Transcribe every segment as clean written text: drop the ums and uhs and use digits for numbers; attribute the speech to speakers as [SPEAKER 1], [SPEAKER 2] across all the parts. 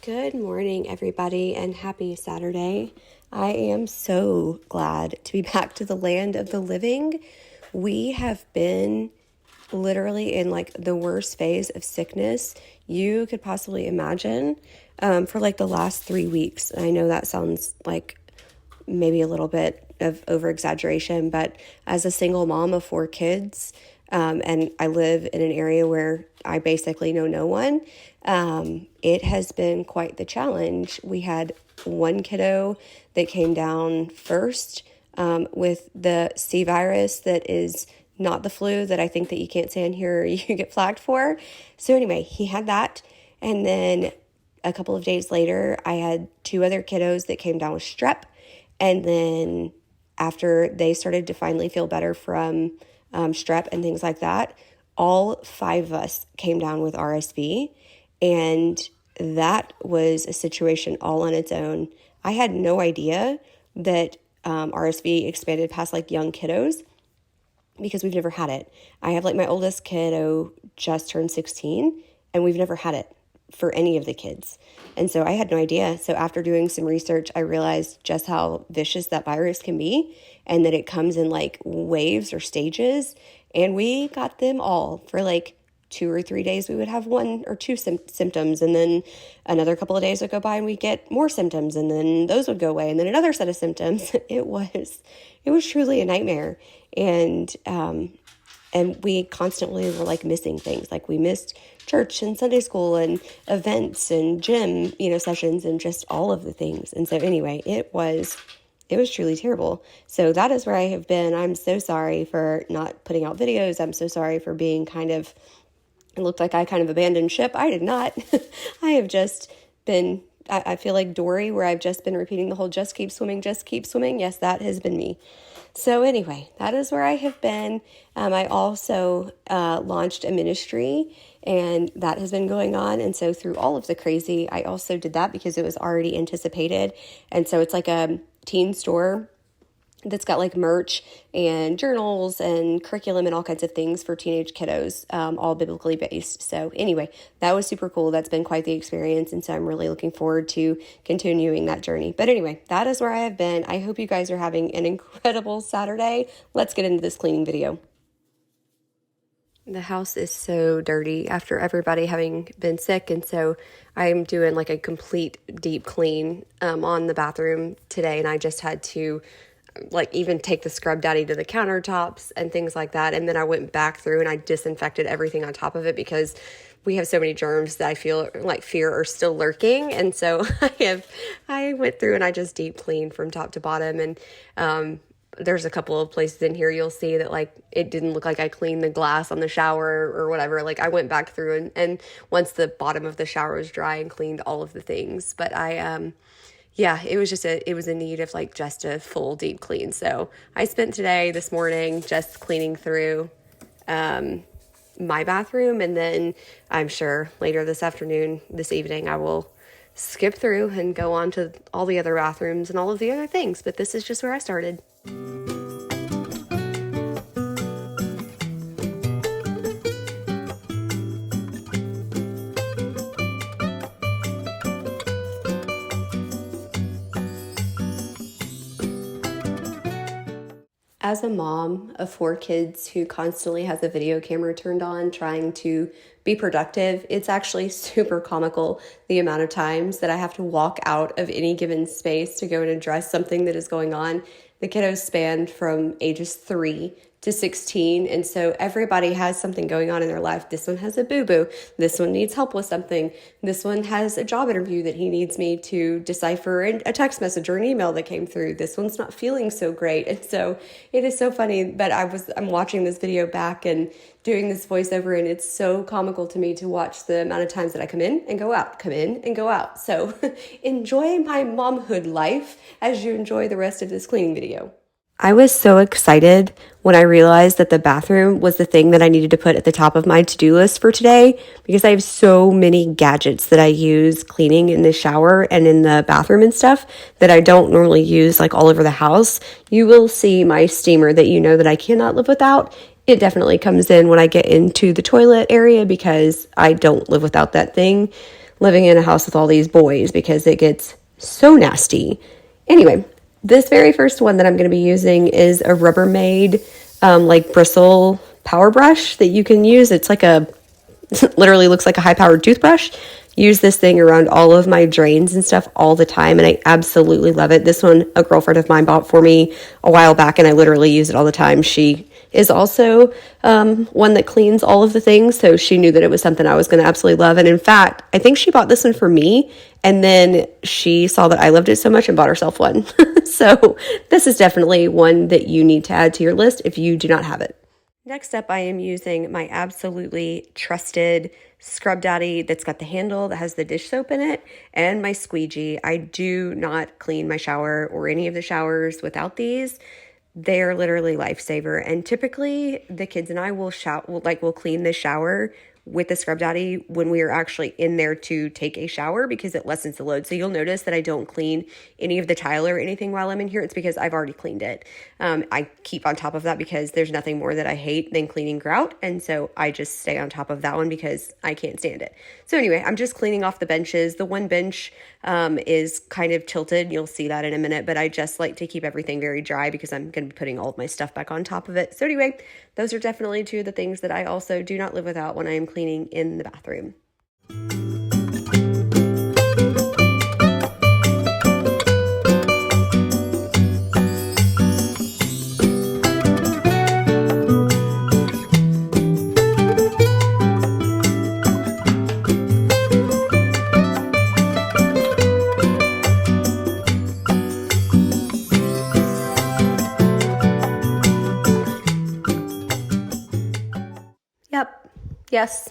[SPEAKER 1] Good morning, everybody, and happy Saturday. I am so glad to be back to the land of the living. We have been literally in like the worst phase of sickness you could possibly imagine for like the last 3 weeks. I know that sounds like maybe a little bit of over exaggeration, but as a single mom of 4 kids, and I live in an area where I basically know no one, it has been quite the challenge. We had one kiddo that came down first with the C virus that is not the flu that I think that you can't say in here or you get flagged for. So anyway, he had that. And then a couple of days later, I had 2 other kiddos that came down with strep. And then after they started to finally feel better from strep and things like that, all 5 of us came down with RSV. And that was a situation all on its own. I had no idea that RSV expanded past like young kiddos because we've never had it. I have like my oldest kiddo just turned 16 and we've never had it for any of the kids. And so I had no idea. So after doing some research, I realized just how vicious that virus can be and that it comes in like waves or stages. And we got them all for like 2 or 3 days. We would have 1 or 2 symptoms, and then another couple of days would go by and we'd get more symptoms, and then those would go away, and then another set of symptoms. It was truly a nightmare. And we constantly were like missing things. Like we missed church and Sunday school and events and gym, sessions and just all of the things. And so anyway, it was truly terrible. So that is where I have been. I'm so sorry for not putting out videos. I'm so sorry for being it looked like I kind of abandoned ship. I did not. I have just been, I feel like Dory, where I've just been repeating the whole just keep swimming, just keep swimming. Yes, that has been me. So anyway, that is where I have been. I also launched a ministry, and that has been going on. And so through all of the crazy, I also did that because it was already anticipated. And so it's like a teen store that's got like merch and journals and curriculum and all kinds of things for teenage kiddos, all biblically based. So anyway, that was super cool. That's been quite the experience. And so I'm really looking forward to continuing that journey. But anyway, that is where I have been. I hope you guys are having an incredible Saturday. Let's get into this cleaning video. The house is so dirty after everybody having been sick. And so I'm doing like a complete deep clean on the bathroom today. And I just had to like even take the scrub daddy to the countertops and things like that. And then I went back through and I disinfected everything on top of it because we have so many germs that I feel like fear are still lurking. And so I went through and I just deep cleaned from top to bottom. And there's a couple of places in here you'll see that like it didn't look like I cleaned the glass on the shower or whatever. Like I went back through and once the bottom of the shower was dry and cleaned all of the things. But it was it was in need of like just a full deep clean. So I spent this morning just cleaning through my bathroom, and then I'm sure later this evening, I will skip through and go on to all the other bathrooms and all of the other things. But this is just where I started. As a mom of 4 kids who constantly has a video camera turned on trying to be productive, it's actually super comical the amount of times that I have to walk out of any given space to go and address something that is going on. The kiddos spanned from ages 3 to 16, and so everybody has something going on in their life. This one has a boo-boo. This one needs help with something. This one has a job interview that he needs me to decipher a text message or an email that came through. This one's not feeling so great. And so it is so funny, but I'm watching this video back and doing this voiceover, and it's so comical to me to watch the amount of times that I come in and go out, come in and go out. So enjoy my momhood life as you enjoy the rest of this cleaning video. I was so excited when I realized that the bathroom was the thing that I needed to put at the top of my to-do list for today, because I have so many gadgets that I use cleaning in the shower and in the bathroom and stuff that I don't normally use like all over the house. You will see my steamer that you know that I cannot live without. It definitely comes in when I get into the toilet area because I don't live without that thing. living in a house with all these boys because it gets so nasty. Anyway, this very first one that I'm going to be using is a Rubbermaid like bristle power brush that you can use. It's like a literally looks like a high-powered toothbrush. Use this thing around all of my drains and stuff all the time, and I absolutely love it. This one a girlfriend of mine bought for me a while back, and I literally use it all the time. She is also one that cleans all of the things, so she knew that it was something I was going to absolutely love. And in fact, I think she bought this one for me, and then she saw that I loved it so much and bought herself one. So this is definitely one that you need to add to your list if you do not have it. Next up, I am using my absolutely trusted Scrub Daddy that's got the handle that has the dish soap in it, and my Squeegee. I do not clean my shower or any of the showers without these. They're literally lifesaver. And typically the kids and I will clean the shower with the Scrub Daddy when we are actually in there to take a shower because it lessens the load. So you'll notice that I don't clean any of the tile or anything while I'm in here. It's because I've already cleaned it. I keep on top of that because there's nothing more that I hate than cleaning grout. And so I just stay on top of that one because I can't stand it. So anyway, I'm just cleaning off the benches. The one bench is kind of tilted. You'll see that in a minute, but I just like to keep everything very dry because I'm going to be putting all of my stuff back on top of it. So anyway, those are definitely two of the things that I also do not live without when I am cleaning in the bathroom. Yep. Yes.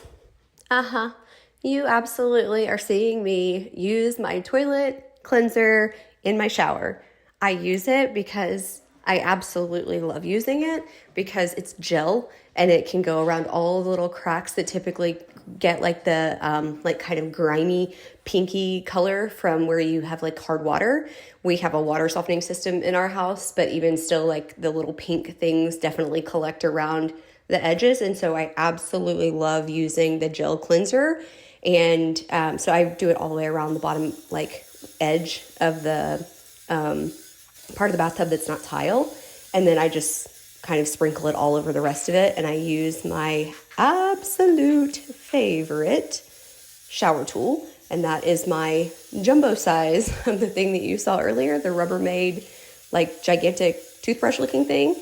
[SPEAKER 1] You absolutely are seeing me use my toilet cleanser in my shower. I use it because I absolutely love using it because it's gel and it can go around all the little cracks that typically get like the like kind of grimy pinky color from where you have like hard water. We have a water softening system in our house, but even still like the little pink things definitely collect around the edges. And so I absolutely love using the gel cleanser. And so I do it all the way around the bottom like edge of the part of the bathtub that's not tile. And then I just kind of sprinkle it all over the rest of it. And I use my absolute favorite shower tool. And that is my jumbo size of the thing that you saw earlier, the Rubbermaid, like gigantic toothbrush looking thing.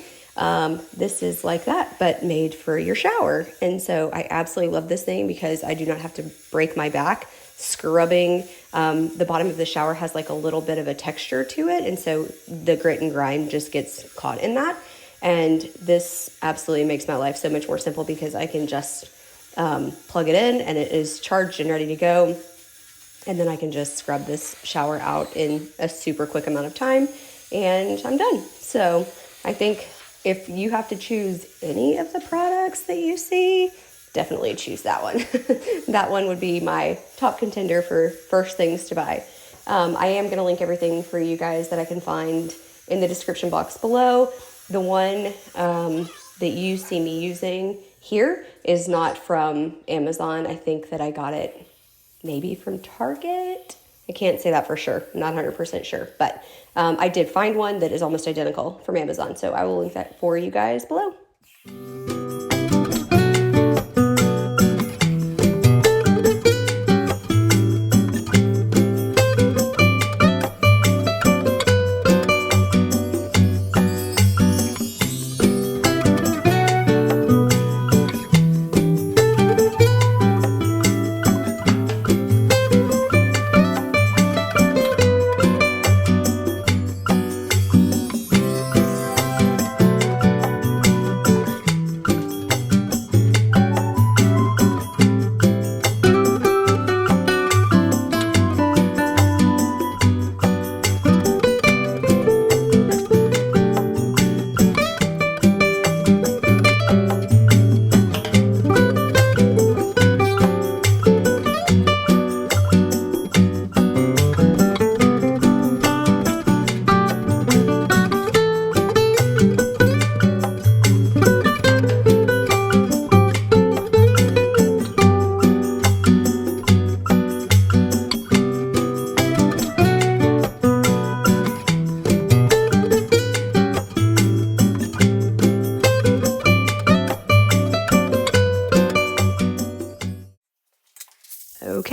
[SPEAKER 1] This is like that, but made for your shower. And so I absolutely love this thing because I do not have to break my back scrubbing. The bottom of the shower has like a little bit of a texture to it. And so the grit and grime just gets caught in that. And this absolutely makes my life so much more simple because I can just plug it in and it is charged and ready to go. And then I can just scrub this shower out in a super quick amount of time and I'm done. So I think if you have to choose any of the products that you see, definitely choose that one. That one would be my top contender for first things to buy. I am going to link everything for you guys that I can find in the description box below. The one that you see me using here is not from Amazon. I think that I got it maybe from Target. I can't say that for sure. I'm not 100% sure, but I did find one that is almost identical from Amazon. So I will link that for you guys below.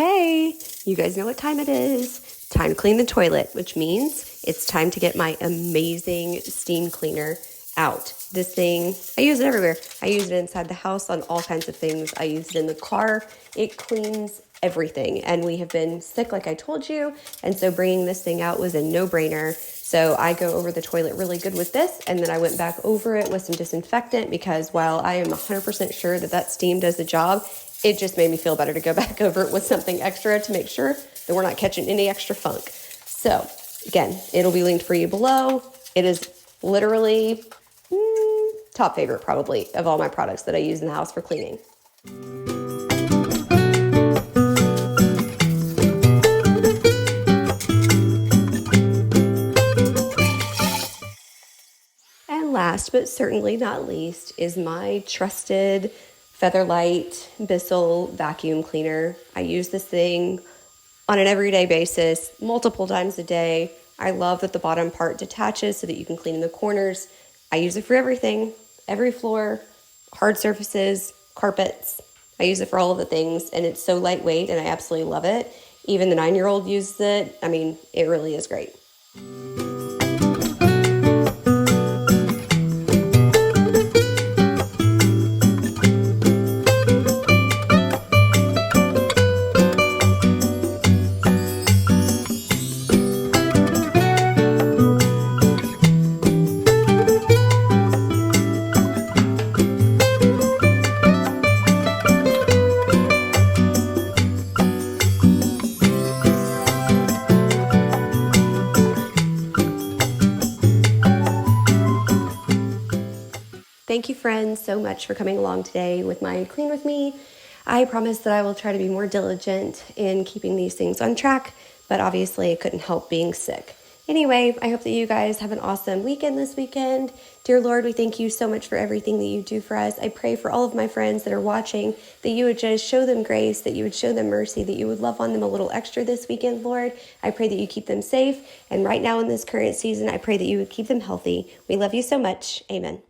[SPEAKER 1] Okay, you guys know what time it is. Time to clean the toilet, which means it's time to get my amazing steam cleaner out. This thing, I use it everywhere. I use it inside the house on all kinds of things. I use it in the car. It cleans everything. And we have been sick, like I told you. And so bringing this thing out was a no-brainer. So I go over the toilet really good with this. And then I went back over it with some disinfectant because while I am 100% sure that that steam does the job, it just made me feel better to go back over it with something extra to make sure that we're not catching any extra funk. So again, it'll be linked for you below. It is literally top favorite probably of all my products that I use in the house for cleaning. And last but certainly not least is my trusted Featherlight Bissell vacuum cleaner. I use this thing on an everyday basis, multiple times a day. I love that the bottom part detaches so that you can clean in the corners. I use it for everything, every floor, hard surfaces, carpets. I use it for all of the things, and it's so lightweight, and I absolutely love it. Even the 9-year-old uses it. I mean, it really is great. Thank you, friends, so much for coming along today with my Clean With Me. I promise that I will try to be more diligent in keeping these things on track, but obviously I couldn't help being sick. Anyway, I hope that you guys have an awesome weekend this weekend. Dear Lord, we thank you so much for everything that you do for us. I pray for all of my friends that are watching that you would just show them grace, that you would show them mercy, that you would love on them a little extra this weekend, Lord. I pray that you keep them safe. And right now in this current season, I pray that you would keep them healthy. We love you so much. Amen.